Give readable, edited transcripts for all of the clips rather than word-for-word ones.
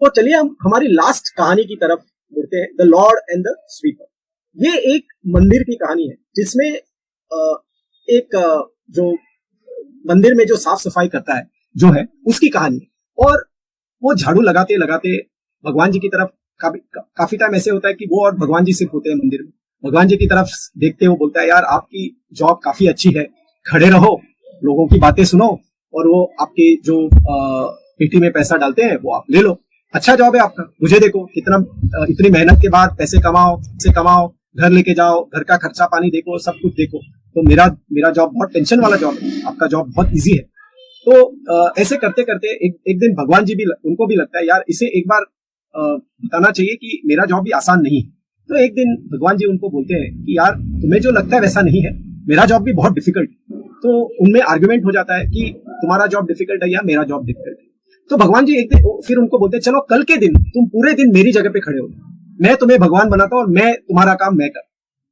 तो चलिए हम हमारी लास्ट कहानी की तरफ मुड़ते हैं, the Lord and the sweeper. ये एक मंदिर की कहानी है जिसमें एक जो मंदिर में जो साफ सफाई करता है जो है उसकी कहानी है। और वो झाड़ू लगाते लगाते भगवान जी की तरफ काफी टाइम ऐसे होता है कि वो और भगवान जी सिर्फ होते हैं मंदिर में। भगवान जी की तरफ देखते हुए बोलता है, यार आपकी जॉब काफी अच्छी है, खड़े रहो, लोगों की बातें सुनो और वो आपके जो पेटी में पैसा डालते हैं वो आप ले लो। अच्छा जॉब है आपका, मुझे देखो कितना इतनी मेहनत के बाद पैसे कमाओ, घर लेके जाओ, घर का खर्चा पानी देखो, सब कुछ देखो। तो मेरा जॉब बहुत टेंशन वाला जॉब है, आपका जॉब बहुत इजी है। तो ऐसे करते करते एक दिन भगवान जी भी उनको भी लगता है, यार इसे एक बार बताना चाहिए कि मेरा जॉब भी आसान नहीं है। तो एक दिन भगवान जी उनको बोलते हैं कि यार तुम्हें जो लगता है वैसा नहीं है, मेरा जॉब भी बहुत डिफिकल्ट है। तो उनमें आर्ग्यूमेंट हो जाता है कि तुम्हारा जॉब डिफिकल्ट है या मेरा जॉब डिफिकल्ट है। तो भगवान जी एक दिन फिर उनको बोलते हैं, चलो कल के दिन तुम पूरे दिन मेरी जगह पे खड़े हो, मैं तुम्हें भगवान बनाता हूँ और मैं तुम्हारा काम मैं कर।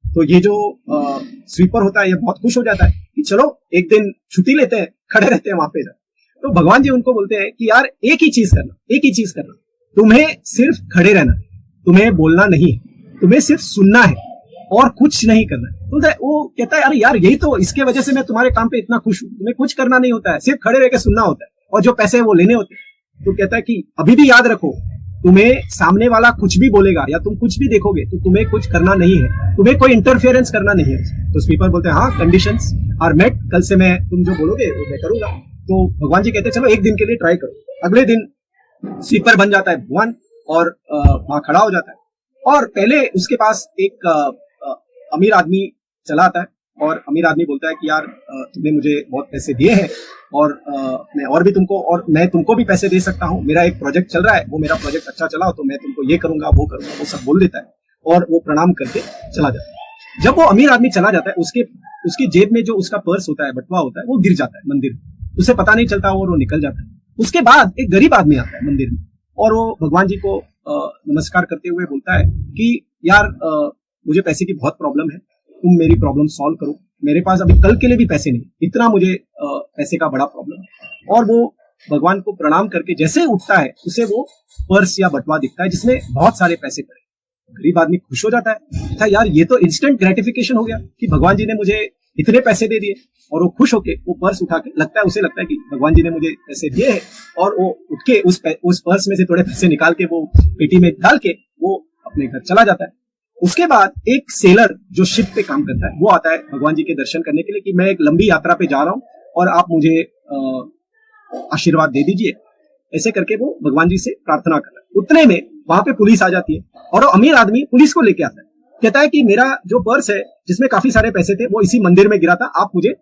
तो ये जो स्वीपर होता है ये बहुत खुश हो जाता है कि चलो एक दिन छुट्टी लेते हैं, खड़े रहते हैं वहां पे। तो भगवान जी उनको बोलते हैं कि यार एक ही चीज करना, तुम्हें सिर्फ खड़े रहना, तुम्हें बोलना नहीं है, तुम्हें सिर्फ सुनना है और कुछ नहीं करना है। तो वो कहता है, अरे यार यही तो, इसके वजह से मैं तुम्हारे काम पे इतना खुश हूँ, तुम्हें कुछ करना नहीं होता है, सिर्फ खड़े रह के सुनना होता है और जो पैसे है वो लेने होते हैं। तो कहता है कि अभी भी याद रखो, तुम्हें सामने वाला कुछ भी बोलेगा या तुम कुछ भी देखोगे तो तुम्हें कुछ करना नहीं है, तुम्हें कोई इंटरफेरेंस करना नहीं है। तो स्पीकर बोलते हैं, हाँ कंडीशंस आर मेट, कल से मैं तुम जो बोलोगे वो मैं करूंगा। तो भगवान जी कहते हैं चलो एक दिन के लिए ट्राई करो। अगले दिन स्वीपर बन जाता है भगवान और वहां खड़ा हो जाता है। और पहले उसके पास एक अमीर आदमी चला आता है और अमीर आदमी बोलता है कि यार तुमने मुझे बहुत पैसे दिए हैं और मैं तुमको भी पैसे दे सकता हूँ, मेरा एक प्रोजेक्ट चल रहा है, वो मेरा प्रोजेक्ट अच्छा चला तो मैं तुमको ये करूंगा वो करूंगा, वो सब बोल देता है और वो प्रणाम करके चला जाता है। जब वो अमीर आदमी चला जाता है उसकी जेब में जो उसका पर्स होता है, बटुआ होता है, वो गिर जाता है मंदिर में, उसे पता नहीं चलता और वो निकल जाता है। उसके बाद एक गरीब आदमी आता है मंदिर में और वो भगवान जी को नमस्कार करते हुए बोलता है कि यार मुझे पैसे की बहुत प्रॉब्लम है, तुम मेरी प्रॉब्लम सॉल्व करो, मेरे पास अभी कल के लिए भी पैसे नहीं, इतना मुझे पैसे का बड़ा प्रॉब्लम है। और वो भगवान को प्रणाम करके जैसे उठता है उसे वो पर्स या बटुआ दिखता है जिसमें बहुत सारे पैसे पड़े। गरीब आदमी खुश हो जाता है, अच्छा यार ये तो इंस्टेंट ग्रेटिफिकेशन हो गया कि भगवान जी ने मुझे इतने पैसे दे दिए। और वो खुश होके वो पर्स उठा के उसे लगता है कि भगवान जी ने मुझे पैसे दिए हैं, और वो उठ के उस पर्स में से थोड़े पैसे निकाल के वो पेटी में डाल के वो अपने घर चला जाता है। उसके बाद एक सेलर जो शिप पे काम करता है वो आता है भगवान जी के दर्शन करने के लिए कि मैं एक लंबी यात्रा पे जा रहा हूँ और आप मुझे आशीर्वाद दे दीजिए। ऐसे करके वो भगवान जी से प्रार्थना कर रहा है। उतने में वहां पे पुलिस आ जाती है और वो अमीर आदमी पुलिस को लेके आता है, कहता है कि मेरा जो पर्स है जिसमें काफी सारे पैसे थे वो इसी मंदिर में गिरा था, आप मुझे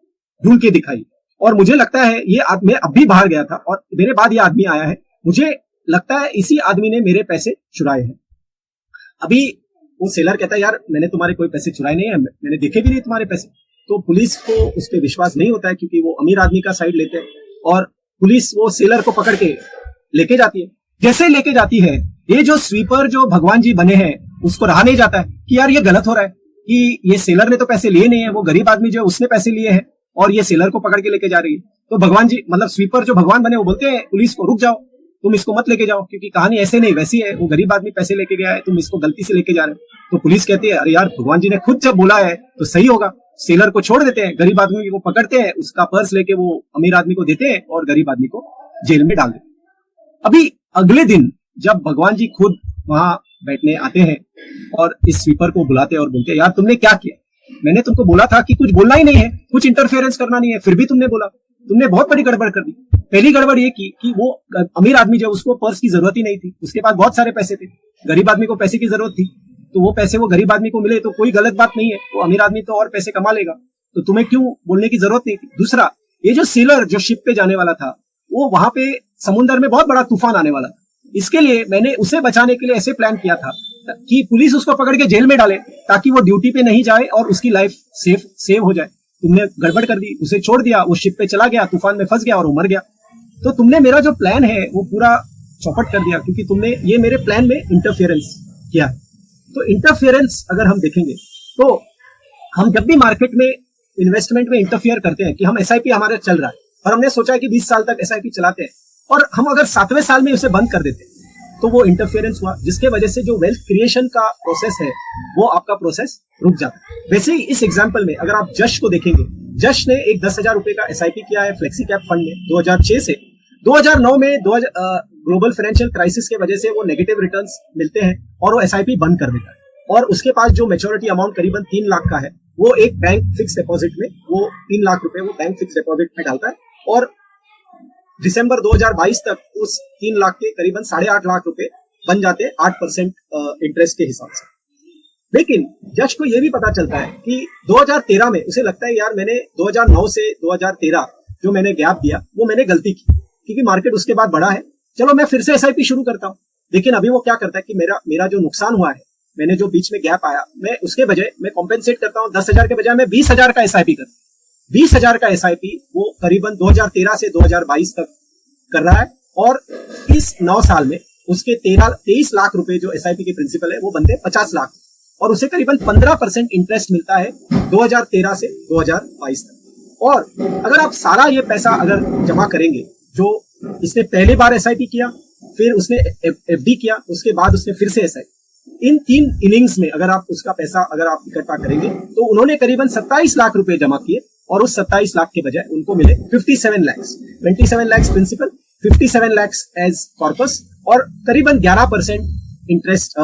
ढूंढ के दिखाइए। और मुझे लगता है ये मैं अभी बाहर गया था और मेरे बाद ये आदमी आया है, मुझे लगता है इसी आदमी ने मेरे पैसे चुराए हैं। अभी वो सेलर कहता है यार मैंने तुम्हारे कोई पैसे चुराए नहीं है, मैंने देखे भी नहीं तुम्हारे पैसे। तो पुलिस को उस पर विश्वास नहीं होता है क्योंकि वो अमीर आदमी का साइड लेते हैं और पुलिस वो सेलर को पकड़ के लेके जाती है। जैसे लेके जाती है, ये जो स्वीपर जो भगवान जी बने हैं उसको रहा नहीं जाता है कि यार ये गलत हो रहा है कि ये सेलर ने तो पैसे लिए नहीं है, वो गरीब आदमी जो है उसने पैसे लिए हैं और ये सेलर को पकड़ के लेके जा रही है। तो भगवान जी मतलब स्वीपर जो भगवान बने वो बोलते हैं पुलिस को, रुक जाओ, तुम इसको मत लेके जाओ क्योंकि कहानी ऐसे नहीं वैसी है, वो गरीब आदमी पैसे लेके गया है, तुम इसको गलती से लेके जा रहे हो। तो पुलिस कहती है अरे यार भगवान जी ने खुद जब बोला है तो सही होगा। सेलर को छोड़ देते हैं, गरीब आदमी को पकड़ते हैं, उसका पर्स लेके वो अमीर आदमी को देते हैं और गरीब आदमी को जेल में डाल देते हैं। अभी अगले दिन जब भगवान जी खुद वहां बैठने आते हैं और इस स्वीपर को बुलाते हैं और बोलते हैं यार तुमने क्या किया, मैंने तुमको बोला था कि कुछ बोलना ही नहीं है, कुछ इंटरफेरेंस करना नहीं है, फिर भी तुमने बोला, तुमने बहुत बड़ी गड़बड़ कर दी। पहली गड़बड़ ये की कि वो अमीर आदमी जो उसको पर्स की जरूरत ही नहीं थी, उसके पास बहुत सारे पैसे थे, गरीब आदमी को पैसे की जरूरत थी तो वो पैसे वो गरीब आदमी को मिले तो कोई गलत बात नहीं है, वो अमीर आदमी तो और पैसे कमा लेगा, तो तुम्हें क्यों बोलने की जरूरत नहीं थी। दूसरा, ये जो सेलर जो शिप पे जाने वाला था वो वहां पे समुद्र में बहुत बड़ा तूफान आने वाला था, इसके लिए मैंने उसे बचाने के लिए ऐसे प्लान किया था कि पुलिस उसको पकड़ के जेल में डाले ताकि वो ड्यूटी पे नहीं जाए और उसकी लाइफ सेव हो जाए। तुमने गड़बड़ कर दी, उसे छोड़ दिया, वो शिप पे चला गया, तूफान में फंस गया और वो मर गया। तो तुमने मेरा जो प्लान है वो पूरा चौपट कर दिया क्योंकि तुमने ये मेरे प्लान में इंटरफेरेंस किया। तो इंटरफेरेंस अगर हम देखेंगे तो हम जब भी मार्केट में इन्वेस्टमेंट में इंटरफेयर करते हैं कि हम एसआईपी हमारा चल रहा है और हमने सोचा कि 20 साल तक एसआईपी चलाते हैं और हम अगर 7वें साल में उसे बंद कर देते हैं तो वो इंटरफेरेंस हुआ, जिसके वजह से जो वेल्थ क्रिएशन का प्रोसेस है वो आपका प्रोसेस रुक जाता है। वैसे ही इस एग्जांपल में अगर आप जश को देखेंगे, जश ने एक 10,000 रुपए का एसआईपी किया है फ्लेक्सी कैप फंड में 2006 से 2009 में ग्लोबल फाइनेंशियल क्राइसिस के वजह से वो नेगेटिव रिटर्न्स मिलते हैं और वो एसआईपी बंद कर देता है, और उसके पास जो मैच्योरिटी अमाउंट करीबन 3 लाख का है वो एक बैंक फिक्स डिपॉजिट में वो 3 लाख रुपए वो बैंक फिक्स डिपॉजिट में डालता है, और दिसंबर 2022 तक उस 3 लाख के करीबन 8.5 लाख रुपए बन जाते हैं 8% इंटरेस्ट के हिसाब से। लेकिन जज को यह भी पता चलता है कि 2013 में उसे लगता है यार मैंने 2009 से 2013 जो मैंने गैप दिया वो मैंने गलती की, क्योंकि मार्केट उसके बाद बढ़ा है, चलो मैं फिर से एसआईपी शुरू करता हूं। लेकिन अभी वो क्या करता है कि मेरा जो नुकसान हुआ है, मैंने जो बीच में गैप आया, मैं उसके बजाय मैं कॉम्पेंसेट करता हूं, 10,000 के बजाय मैं 20,000 का एसआईपी करता हूं। 20,000 का एसआईपी वो करीबन 2013 से 2022 तक कर रहा है, और इस 9 साल में उसके 23 लाख रुपए जो एसआईपी के प्रिंसिपल है वो बनते 50 लाख, और उसे करीबन 15% इंटरेस्ट मिलता है 2013 से 2022 तक। और अगर आप सारा ये पैसा अगर जमा करेंगे, जो इसने पहली बार एसआईपी किया, फिर उसने एफडी किया, उसके बाद उसने फिर से एसआईपी, इन 3 इनिंग्स में अगर आप उसका पैसा अगर आप इकट्ठा करेंगे तो उन्होंने करीबन 27 लाख रुपए जमा किए, और उस 27 लाख के बजाय उनको मिले 57 lakh, 27 lakh principal, 57 lakh as corpus, और करीबन 11% इंटरेस्ट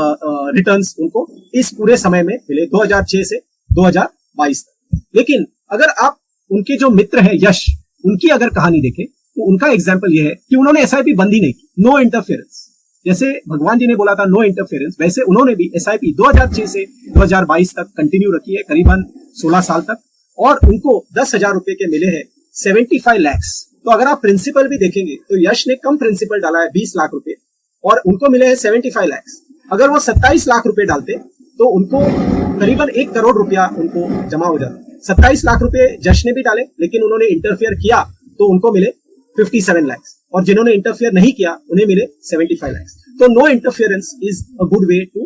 रिटर्न्स उनको इस पूरे समय में मिले 2006 से 2022 तक। लेकिन अगर आप उनके जो मित्र हैं यश, उनकी अगर कहानी देखें तो उनका एग्जाम्पल यह है कि उन्होंने एसआईपी बंद ही नहीं की, नो इंटरफेरेंस। जैसे भगवान जी ने बोला था नो इंटरफेरेंस, वैसे उन्होंने भी एसआईपी 2006 से 2022 तक कंटिन्यू रखी है, करीबन 16 साल तक, और उनको 10,000 रुपए के मिले हैं 75 लाख। तो अगर आप प्रिंसिपल भी देखेंगे तो यश ने कम प्रिंसिपल डाला है 20 लाख रुपए, और उनको मिले हैं 75 लाख। अगर वो 27 लाख रुपए डालते तो उनको करीबन 1 करोड़ रुपया उनको जमा हो जाता। 27 लाख रुपए जश ने भी डाले, लेकिन उन्होंने इंटरफेयर किया तो उनको मिले 57 लाख, और जिन्होंने इंटरफेयर नहीं किया उन्हें मिले 75 लाख। तो no interference is a good way to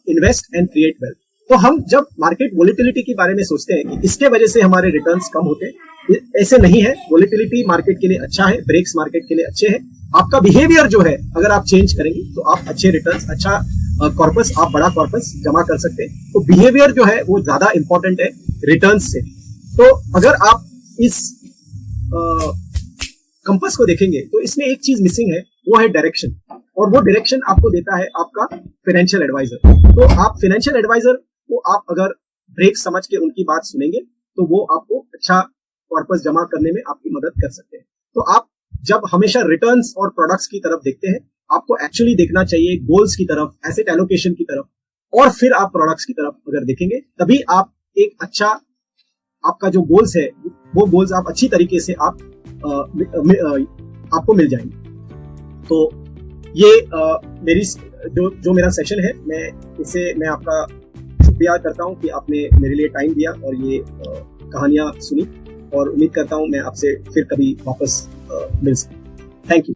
invest and create wealth. तो हम जब मार्केट वोलेटिलिटी के बारे में सोचते हैं कि इसके वजह से हमारे रिटर्न्स कम होते हैं, ऐसे नहीं है। वोलेटिलिटी मार्केट के लिए अच्छा है, ब्रेक्स मार्केट के लिए अच्छे हैं। आपका बिहेवियर जो है अगर आप चेंज करेंगे तो आप अच्छे रिटर्न्स, अच्छा कॉर्पस, आप बड़ा कॉर्पस जमा कर सकते हैं। तो बिहेवियर जो है वो ज्यादा इंपॉर्टेंट है रिटर्न्स से। तो अगर आप इस कंपास को देखेंगे तो इसमें एक चीज मिसिंग है, वो है डायरेक्शन, और वो डायरेक्शन आपको देता है आपका फाइनेंशियल एडवाइजर। तो आप फाइनेंशियल एडवाइजर को आप अगर ब्रेक समझ के उनकी बात सुनेंगे तो वो आपको अच्छा कॉर्पस जमा करने में आपकी मदद कर सकते हैं। तो आप जब हमेशा रिटर्न्स और प्रोडक्ट्स की तरफ देखते हैं, आपको एक्चुअली देखना चाहिए गोल्स की तरफ, एसेट एलोकेशन की तरफ, और फिर आप प्रोडक्ट्स की तरफ अगर देखेंगे तभी आप एक अच्छा, आपका जो गोल्स है वो गोल्स आप अच्छी तरीके से आप आपको मिल जाएंगे। तो ये मेरी जो मेरा सेशन है, मैं आपका शुक्रिया करता हूं कि आपने मेरे लिए टाइम दिया और ये कहानियां सुनी, और उम्मीद करता हूं मैं आपसे फिर कभी वापस मिल सकूं। Thank you.